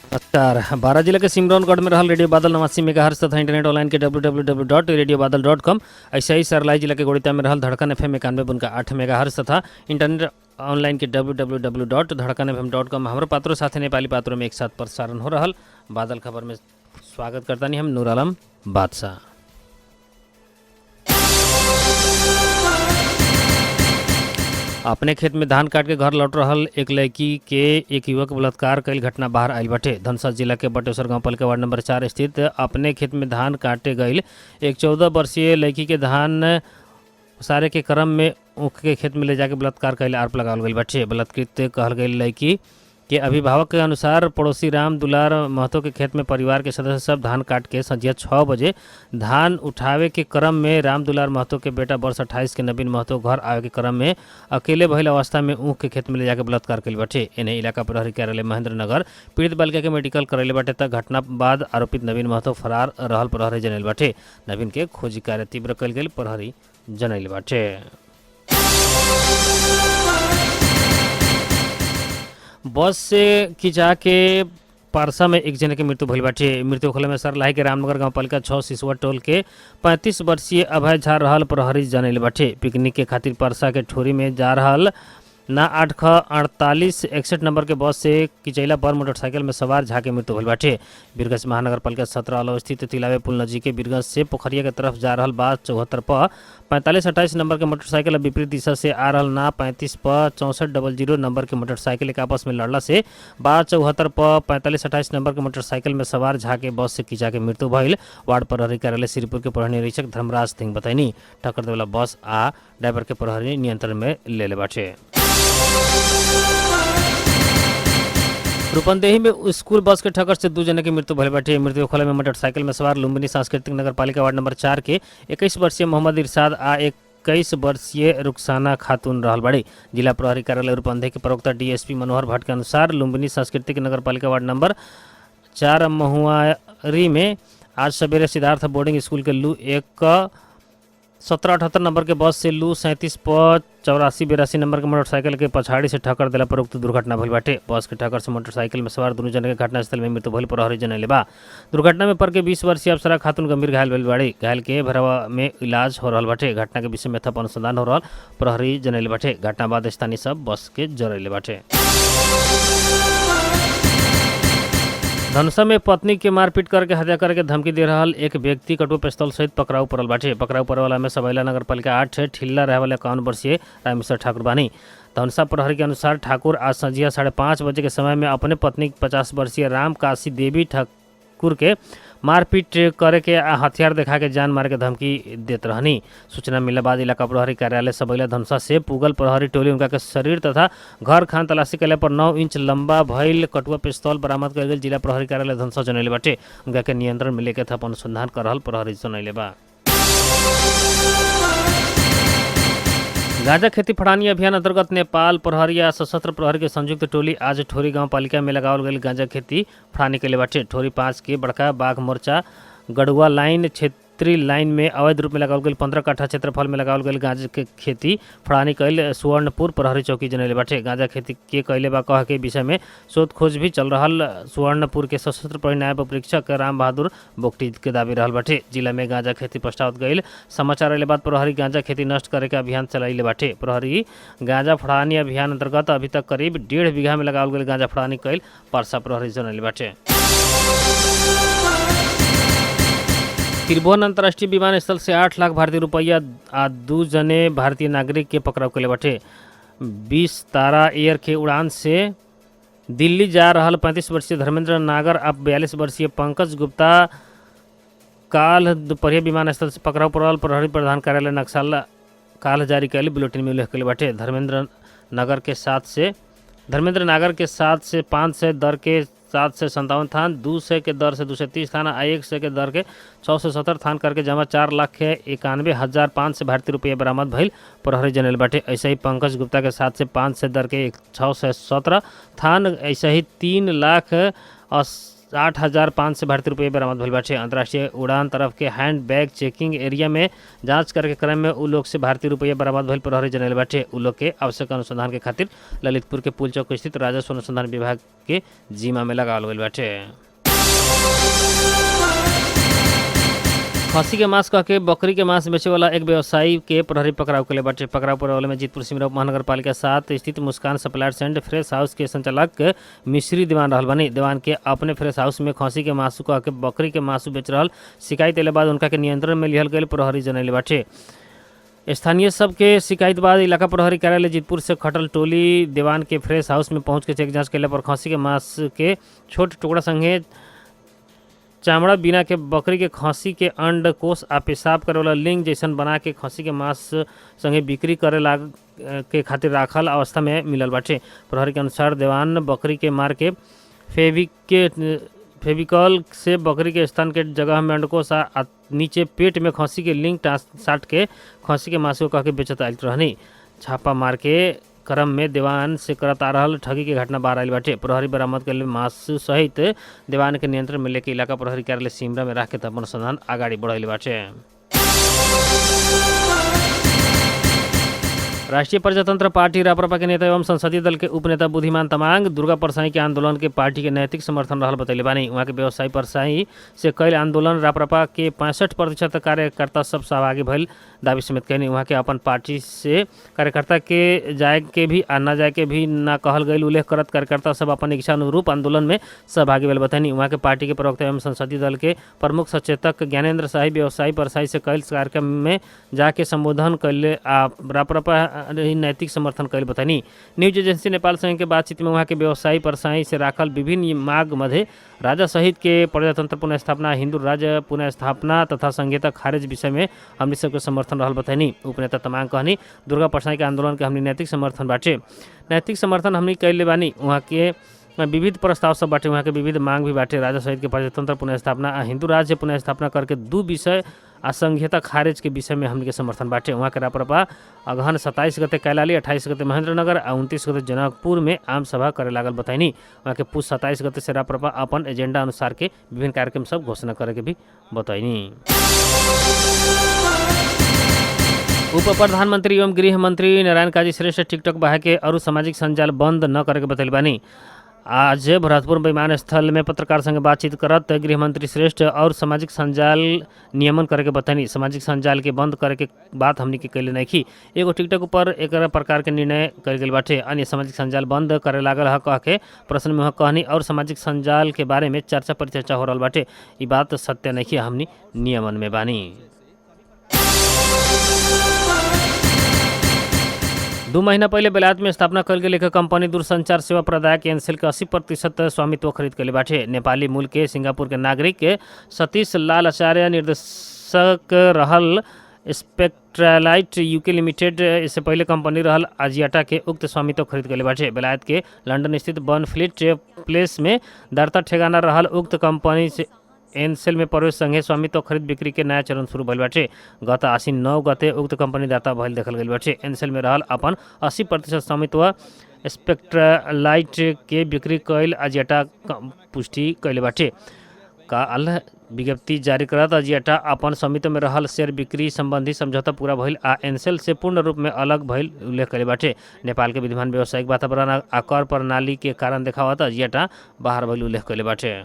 नमस्कार। 12 जिला के सिमरौनगढ़ में रहल रेडियो बादल 89 मेगाहर्ट्ज तथा इंटरनेट ऑनलाइन के www.radiobadal.com। ऐसे ही सरलाई जिला के गोड़िया में रहल धड़कन FM 91.8 मेगाहर्ट्ज तथा इंटरनेट ऑनलाइन के www.धड़कनfm.com। हमारे पात्रों साथ नेपाली पात्रों में एक साथ प्रसारण हो रहल बादल खबर में स्वागत करता नहीं हम नूर आलम बादशाह। अपने खेत में धान काट के घर लौट रहल एक लड़की के एक युवक बलात्कार कईल घटना बाहर आयल बाटे। धनसा जिला के बटेश्वर गांव पालिका वार्ड नंबर 4 स्थित अपने खेत में धान काटे गईल एक 14 वर्षीय लड़की के धान उसारे के क्रम में ऊख के खेत में ले जाके बलात्कार कईल आरोप लगावल गईल बाटे। बलात्कृत कहल गईल लड़की के अभिभावक के अनुसार पड़ोसी राम दुलार महतो के खेत में परिवार के सदस्य सब धान काट के संझिया 6 बजे धान उठावे के क्रम में राम दुलार महतो के बेटा वर्ष 28 के नवीन महतो घर आवे के क्रम में अकेले भइल अवस्था में ऊख के खेत में ले जाके बलात्कार कईल बाटे। इन्हें इलाका प्रहरी कार्यालय महेंद्र नगर पीड़ित बालिका के मेडिकल करैले बाटे तक घटना बाद आरोपित नवीन महतो फरार रहल प्रहरी जनैल बाटे। नवीन के खोजी कार्य तीव्र कईल गेल प्रहरी जनैल बाटे। बस से खिंचा के पारसा में एक जने के मृत्यु भइल बाटे। मृत्यु होखले में सरलाही के रामनगर गांव पालिका 6 सिसवा टोल के 35 वर्षीय अभय झा रहल प्रहरी जनैल बाटे। पिकनिक के खातिर पारसा के ठोरी में जा रहल ना 8/48 नंबर के बस से किचैला पर मोटरसाइकिल में सवार झा के मृत्यु भइल बाटे। बीरगंज महानगर पालिका 17 अलव स्थित तिलावे पुल नजीक के बीरगंज से पोखरिया के तरफ जा रहल बास 74 पर 4528 नंबर के मोटरसाइकिल विपरीत दिशा से आ रहल ना 35 पर 6400 नंबर के मोटरसाइकिल एक आपस में लड़ला से बास 74 पर 4528 नंबर के मोटरसाइकिल में सवार झा के बस से खिंचा के मृत्यु भइल। वार्ड प्रहरी कार्यालय श्रीपुर के प्रहरी निरीक्षक धर्मराज सिंह बताइनी टक्कर देवला बस आ ड्राइवर के प्रहरी नियंत्रण में ले बाटे। रूपंदेही में स्कूल बस के ठक्कर से 2 जने की मृत्यु भइल बाटे। मृत्यु होखले में मोटरसाइकिल में सवार लुम्बिनी सांस्कृतिक नगर पालिका वार्ड नंबर 4 के 21 वर्षीय मोहम्मद इरशाद आ 21 वर्षीय रुखसाना खातून रहल बाड़ी। जिला प्रहरी कार्यालय रूपंदेही के प्रवक्ता डीएसपी मनोहर भट्ट के अनुसार लुम्बिनी सांस्कृतिक नगर पालिका वार्ड नंबर 4 महुआरी में आज सवेरे सिद्धार्थ बोर्डिंग स्कूल के लू 1778 नंबर के बस से लू 37 पर 8482 नंबर के मोटरसाइकिल के पछाड़ी से ठक्कर देला पर उक्त दुर्घटना भइल बाटे। बस के ठक्कर से मोटरसाइकिल में सवार दोनों जने के घटनास्थल में मृत्यु भइल प्रहरी जनैले बा। दुर्घटना में पर के 20 वर्षीय अप्सरा खातून गंभीर घायल भइल बाड़ी। घायल के भरवा में इलाज हो रहल बाटे। घटना के विषय में थप अनुसंधान हो रहल प्रहरी जनैले बाटे। घटना बाद स्थानीय सब बस के जरैले बाटे। धनुषा में पत्नी के मारपीट करके हत्या करके धमकी दे रहल एक व्यक्ति कटुआ पिस्तौल सहित पकड़ाऊ पड़ल बाटे। पकड़ाऊ पड़े वाला में सबैला नगर पालिका 8 ठिल्ला रहे वाले 51 वर्षीय रामेश्वर ठाकुर बानी। धनुषा प्रहरी के अनुसार ठाकुर आज संझिया 5:30 बजे के समय में अपने पत्नी 50 वर्षीय राम काशी देवी ठाकुर के मारपीट करे के हथियार दिखा के जान मारे के धमकी देत रहनी। सूचना मिलने बाद इलाका प्रहरी कार्यालय सबैला धनुषा से पुगल प्रहरी टोली उनका के शरीर तथा घर खान तलाशी कैले पर 9 इंच लंबा भइल कटुआ पिस्तौल बरामद कर गेल। जिला प्रहरी कार्यालय धनुषा जनैले बाटे। उनका के नियंत्रण में लेके थप अनुसंधान कर रहल प्रहरी जनैले बा। गांजा खेती फड़ानी अभियान अंतर्गत नेपाल प्रहरी आ सशस्त्र प्रहरी के संयुक्त टोली आज ठोरी गांव पालिका में लगावल गई गांजा खेती फड़ानी के लिए बाटे। ठोरी 5 के बड़का बाघ मोर्चा गड़ुआ लाइन क्षेत्रीय लाइन में अवैध रूप में लगावल गई 15 कट्ठा क्षेत्रफल में लगावल गई गांजा के खेती फड़ानी कैल सुवर्णपुर प्रहरी चौकी जनैले बाटे। गांजा खेती के कैले बा कह के विषय में शोध खोज भी चल रहल सुवर्णपुर के सशस्त्र प्रहरी नायब परीक्षक राम बहादुर बोगटी के दावी रहल बाटे। जिला में गांजा खेती पछतावत गईल समाचार अले बाद प्रहरी गांजा खेती नष्ट करे के अभियान चलाइले बाटे। प्रहरी गांजा फड़ानी अभियान अंतर्गत अभी तक करीब 1.5 बीघा में लगावल गई गांजा फड़ानी कैल परसा प्रहरी जनैले बाटे। त्रिभुवन अंतर्राष्ट्रीय विमानस्थल से 8 लाख भारतीय रुपया आ 2 जने भारतीय नागरिक के पकड़ाव कैले बाटे। 20 तारा एयर के उड़ान से दिल्ली जा रहल 35 वर्षीय धर्मेंद्र नागर अब 42 वर्षीय पंकज गुप्ता काल दोपहरिया विमानस्थल से पकड़ाव पड़ल प्रहरी प्रधान कार्यालय नक्सल काल जारी कैले बुलेटिन में उल्लेख कैले बाटे। धर्मेंद्र नागर के साथ से 5 से दर के 757 थान, 200 के दर से 230 थान, 100 के दर के 670 थान करके जमा 4,91,500 से भारतीय रुपये बरामद भइल प्रहरी जनैले बाटे। ऐसे ही पंकज गुप्ता के साथ से 5 से दर के 617 थान, ऐसे ही 3 लाख 60,500 भारतीय रुपये बरामद भइल बाटे। अंतर्राष्ट्रीय उड़ान तरफ के हैंड बैग चेकिंग एरिया में जांच करके क्रम में उ लोग से भारतीय रुपये बरामद भइल प्रहरी जनैले बाटे। उ लोग के आवश्यक अनुसंधान के खातिर ललितपुर के पुल चौक स्थित राजस्व अनुसंधान विभाग के जिम्मा में लगावल गइल बाटे। खसी के मांस कह के बकरी के मांस बेचे वाला एक व्यवसायी के प्रहरी पकड़ाव के लिए बाटे। पकड़ाव पड़े वाले में जीतपुर सिमरा महानगर पालिका 7 स्थित मुस्कान सप्लायर्स एंड फ्रेश हाउस के संचालक मिश्री दीवान रहल बनी। दीवान के अपने फ्रेश हाउस में खसी के मांसू कह के बकरी के मांसू बेच रहल शिकायत अले बाद उनका के नियंत्रण में लिहल गए प्रहरी जनैले बाटे। स्थानीय सबके शिकायत बाद इलाका प्रहरी कार्यालय जीतपुर से खटल टोली दीवान के फ्रेश हाउस में पहुंच के चेक जांच कैला पर खसी के मांस के छोट टुकड़ा संगे चामड़ा बिना के बकरी के खसी के अंड कोष आ पेशाब करे वाला लिंग जैसन बना के खसी के मांस संगे बिक्री करे लाग के खातिर राखल अवस्था में मिलल बाटे। प्रहरी के अनुसार दीवान बकरी के मार के फेविकॉल से बकरी के स्तन के जगह में अंडकोश आ नीचे पेट में खसी के लिंग साट के खसी के मांस को कह के बेचत आयल रहनी। छापा मार के क्रम में दीवान से करत आ रहल ठगी के घटना बाहर आयल बाटे। प्रहरी बरामद कैल मांस सहित दीवान के नियंत्रण में लेके इलाका प्रहरी कार्यालय सिमरा में राख के अपन अनुसंधान आगाड़ी बढ़ाइल बाटे। राष्ट्रीय प्रजातंत्र पार्टी राप्रपा के नेता एवं संसदीय दल के उपनेता बुद्धिमान तमांग दुर्गा परसाई के आंदोलन के पार्टी के नैतिक समर्थन रहल बतैले बानी। वहाँ के व्यवसायी परसाई से कैल आंदोलन राप्रपा के 65% कार्यकर्ता सब सहभागी भइल दावी समेत कहनी। वहाँ के अपन पार्टी से कार्यकर्ता के जाए के भी आ न जाए के भी ना कहल गई उल्लेख करत कार्यकर्ता सब अपन इच्छा अनुरूप आंदोलन में सहभागी भइल बतानी। वहाँ के पार्टी के प्रवक्ता एवं संसदीय दल के प्रमुख सचेतक ज्ञानेंद्र शाही व्यवसायी परसाई से कैल कार्यक्रम में जाके संबोधन कैले आ राप्रपा नैतिक समर्थन कैल बतानी। न्यूज एजेंसी नेपाल संघ के बातचीत में वहाँ के व्यवसायी परसाई से राखल विभिन्न मांग मध्य राजा सहित के प्रजातंत्र पुनः हिंदू राज्य पुनः स्थापना तथा संहिता खारिज विषय में हमनी सबके समर्थन रहल बतानी। उपनेता तमांग कहनी दुर्गा परसाई के आंदोलन के हमनी नैतिक समर्थन बाटे। नैतिक समर्थन हमनी कैले बानी। वहाँ के विविध प्रस्ताव सब बाटे। वहाँ के विविध मांग भी बाटे। राजा सहित के प्रजातंत्र पुनः स्थापना आ हिंदू राज्य पुनः स्थापना करके 2 विषय आ संहिता खारिज के विषय में हमनी के समर्थन बाटे। वहाँ के राप्रपा अगहन 27 गते कैलाली, 28 गते महेंद्रनगर आ 29 गते जनकपुर में आम सभा करे लागल बताइनी। वहाँ के पुष 27 गते से राप्रपा अपन एजेंडा अनुसार के विभिन्न कार्यक्रम सब घोषणा करे के भी बताइनी। उप प्रधानमंत्री एवं गृह मंत्री नारायण काजी श्रेष्ठ टिकटॉक बाहे के और सामाजिक संजाल बंद न करे के बतैले बानी। आज भरतपुर विमानस्थल में पत्रकार संग बातचीत करत गृह मंत्री श्रेष्ठ और सामाजिक संजाल नियमन करे के बतानी। सामाजिक संजाल के बंद करे के बात हमनी के कैले नहीं। एगो टिकटॉक ऊपर एक प्रकार के निर्णय कर गए बाटे। अन्य सामाजिक संजाल बंद करे लागल है कह के प्रश्न में कहनी और सामाजिक संजाल के बारे में चर्चा परिचर्चा हो रहा बाटे। ये बात सत्य नहीं, हमनी नियमन में बानी। 2 महीना पहले बेलायत में स्थापना कल गेल एक कंपनी दूरसंचार सेवा प्रदायक एनसेल के 80% स्वामित्व खरीद कैले बाटे। नेपाली मूल के सिंगापुर के नागरिक के सतीश लाल आचार्य निर्देशक रहल स्पेक्ट्रालाइट यूके लिमिटेड इससे पहले कंपनी रहल आजियाटा के उक्त स्वामित्व खरीद कैले बाटे। बेलायत के लंदन स्थित बनफ्लीट प्लेस में दार्ता ठेगाना रहल उक्त कंपनी से एनसेल में प्रवेश संगे स्वामित्व खरीद बिक्री के नया चरण शुरू भइल बाटे। गत आसिन 9 गते उक्त कंपनी दाता भइल देखल गइल बाटे। एनसेल में रहल अपन 80% स्वामित्व स्पेक्ट्रालाइट के बिक्री कैल आजियाटा पुष्टि कैले बाटे। काल विज्ञप्ति जारी करत आजियाटा अपन स्वामित्व में रहल शेयर बिक्री संबंधी समझौता पूरा भइल आ एनसेल से पूर्ण रूप में अलग भइल उल्लेख कैले बाटे। नेपाल के विद्यमान व्यावसायिक वातावरण आ कर प्रणाली के कारण देखावत आजियाटा बाहर भइल उल्लेख कैले बाटे।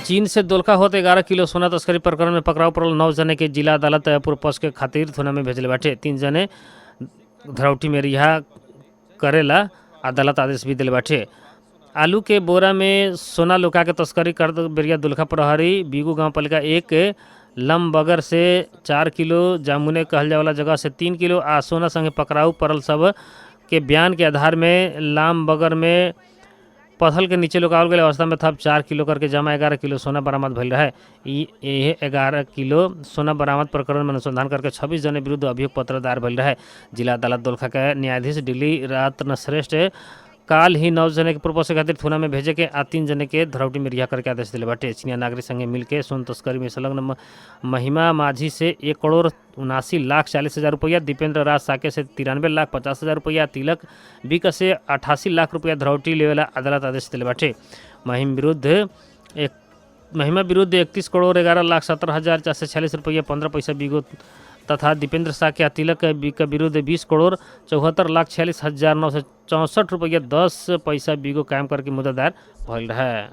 चीन से दोलखा होते 11 किलो सोना तस्करी प्रकरण में पकड़ाव पड़ल 9 जने के जिला अदालत पूर्व के खातिर थाना में भेजले बाटे। 3 जने धरौटी में रिहा करेला अदालत आदेश भी दिले बाटे। आलू के बोरा में सोना लुका के तस्करी कर बेरिया दोलखा प्रहरी बीगू गांव पालिका 1 लमबगर से 4 किलो जामुने कहल जाए वाला जगह से 3 किलो आ सोना संगे पकड़ाऊ पड़ल सब के बयान के आधार में लामबगर में पत्थल के नीचे लुकावल गए अवस्था में थप 4 किलो करके जमा 11 किलो सोना बरामद भइल रहे। ये 11 किलो सोना बरामद प्रकरण में अनुसंधान करके 26 जने विरुद्ध अभियोग पत्र दायर भइल रहे। जिला अदालत दोलखा के न्यायाधीश दिल्ली रत्न श्रेष्ठ काल ही 9 जने के पूर्व से खातिर थुना में भेजे के आ 3 जने के धरौटी में रिहा करके आदेश दिले बाटे। चिनिया नागरिक संगे मिल के सोन तस्करी में संलग्न महिमा माझी से 1,79,40,000 रुपया, दीपेंद्र राज साके से 93,50,000 रुपया, तिलक बिक से 88 लाख रुपया धरौटी लेवेला अदालत आदेश दिले बाटे। महिमा विरुद्ध 31,11,17,446 रुपया 15 पैसा बिगो तथा दीपेंद्र साके तिलक के विरुद्ध 20,74,46,964 रुपया 10 पैसा बिगो कायम करके मुद्दा दायर भइल रहे।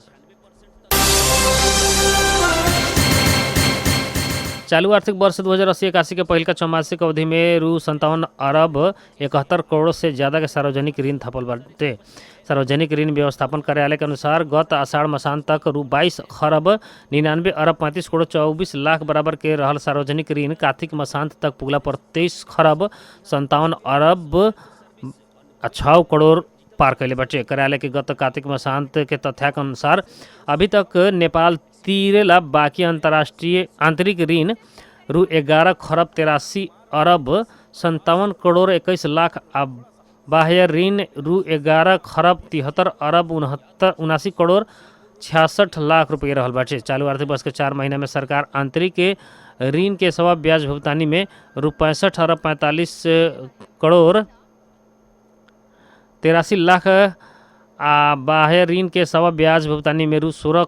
चालू आर्थिक वर्ष 2080-81 के पहिल का चौमासिक अवधि में रु 57 अरब 71 करोड़ से ज़्यादा के सार्वजनिक ऋण थपल बाटे। सार्वजनिक ऋण व्यवस्थापन कार्यालय के अनुसार गत आषाढ़ मसान तक रु 22 खरब 99 अरब 35 करोड़ 24 लाख बराबर के रहल सार्वजनिक ऋण कार्तिक मसांत तक पुगला पर 23 खरब 57 अरब 6 करोड़ पार कैले बाटे। कार्यालय के गत कार्तिक मसांत के तथ्याक अनुसार अभी तक नेपाल तिरेला बाकी अंतर्राष्ट्रीय आंतरिक ऋण रु 11 खरब 83 अरब 57 करोड़ 21 लाख आ बाह्य ऋण रु 11 खरब 73 अरब 79 करोड़ 66 लाख रुपये रहल बाटे। चालू आर्थिक वर्ष के 4 महीना में सरकार आंतरिक के ऋण के सवा ब्याज भुगतानी में रु 65 अरब 45 करोड़ 83 लाख आ बाह्य ऋण के सवा ब्याज भुगतानी में रु 16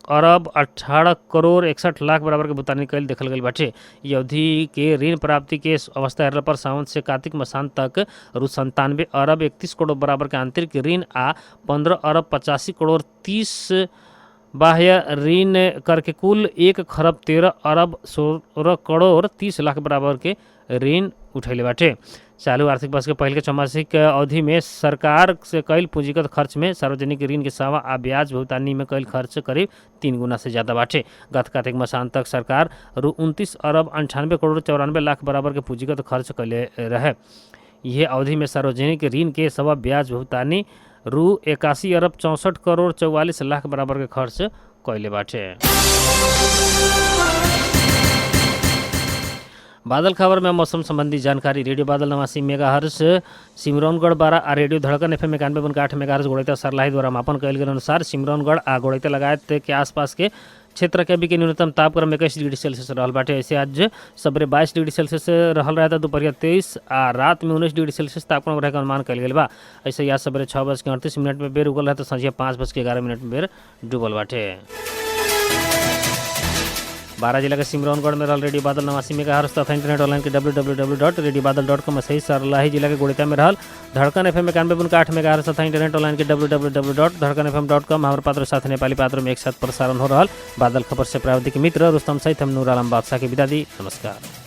अरब 18 करोड़ 61 लाख बराबर के भुगतानी कैल देखल गई बाटे। ये अवधि के ऋण प्राप्ति के अवस्था रहने पर सावन से कार्तिक मसान तक रु 97 अरब 31 करोड़ बराबर के आंतरिक ऋण आ 15 अरब 85 करोड़ 30 बाह्य ऋण करके कुल 1 खरब 13 अरब 16 करोड़ 30 लाख बराबर के ऋण उठैले बाटे। चालू आर्थिक वर्ष के पहले के चौमासिक अवधि में सरकार से कैल पूंजीगत खर्च में सार्वजनिक ऋण के सवा आ ब्याज भुगतानी में कैल खर्च करीब 3 गुना से ज़्यादा बाटे। गत कार्तिक मसान तक सरकार रु 29 अरब 98 करोड़ 94 लाख बराबर के पूंजीगत खर्च कैले रहे। यह अवधि में सार्वजनिक ऋण के सवा ब्याज भुगतानी रु 81 अरब 64 करोड़ 44 लाख बराबर के खर्च कैले बाटे। बादल खबर में मौसम संबंधी जानकारी। रेडियो बादल 89 मेगाहर्ट्ज सिमरौनगढ़ 12 आ रेडियो धड़कन FM 91.8 मेगाहर्ट्ज गोड़ैता सरलाही द्वारा मापन कैल गेल अनुसार सिमरौनगढ़ आ गोड़ैता लगायत के आसपास के क्षेत्र के अभी के न्यूनतम तापक्रम 21 डिग्री सेल्सियस रहल बाटे। ऐसे आज सवेरे 22 डिग्री सेल्सियस रहल रहा था, दोपहर 23 आ रात में 19 डिग्री सेल्सियस तापक्रम रहे का अनुमान कैल गेल बा। ऐसे आज सवेरे 6:38 में बेर उगल रहा तो संझिया 5:11 में बेर डूबल बाटे। 12 जिला के सिमरौनगढ़ में रहल रेडियो बादल 89 मेगाहर्ट्ज तथा इंटरनेट ऑनलाइन के www.radiobadal.com सही सरलाही जिला के गोड़िता में रहल धड़कन FM 91.8 मेगाहर्ट्ज तथा इंटरनेट ऑनलाइन के www.धड़कनfm.com हमारे पात्र साथ नेपाली पात्रों में एक साथ प्रसारण हो रहल बादल खबर से प्राविधिक मित्र रुस्तम सहित हम नूर आलम बादशाह की विदा दी। नमस्कार।